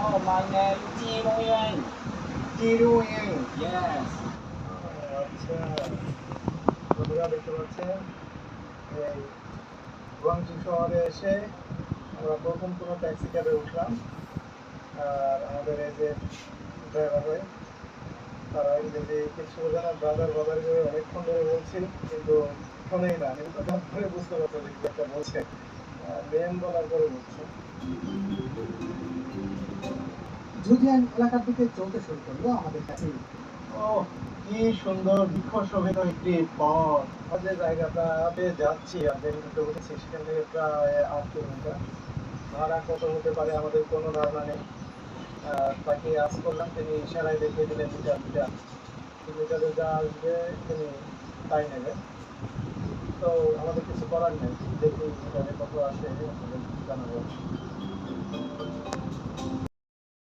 Oh, my name is Ji Rong তিরুইং। Yes. আচ্ছা, বন্ধুরা দেখতে পাচ্ছেন এই গুয়াংজু শহরে এসে আমরা প্রথম কোনো ট্যাক্সি ক্যাবে উঠলাম। আর আমাদের এই যে ড্রাইভার ভাই, তারা ইংরেজি কিছু বোঝে না, ব্রাদার ব্রাদার করে অনেকক্ষণ ধরে বলছি, কিন্তু শোনেই না। কিন্তু তারপরে বুঝতে পারছে যে কি একটা বলছে, নেম বলার পরে বুঝছে। জুজিয়ান এলাকার দিকে চলতে শুরু করলো আমাদের কাছে। ও, কি সুন্দর বৃক্ষ শোভিত একটি পথ। আমরা যে জায়গাটাতে যাচ্ছি আর যেখানে উঠেছি সেখান থেকে প্রায় 8 কিলোমিটার। ভাড়া কত হতে পারে আমাদের কোনো ধারণা নেই। তাকে আজ করলাম, তিনি ইশারায় দেখিয়ে দিলেন মিটার মিটার। মিটারে যা আসবে তিনি তাই নেবেন। তো আমাদের কিছু করার নেই, দেখি মিটারে কত আসে আপনাদের জানাবো।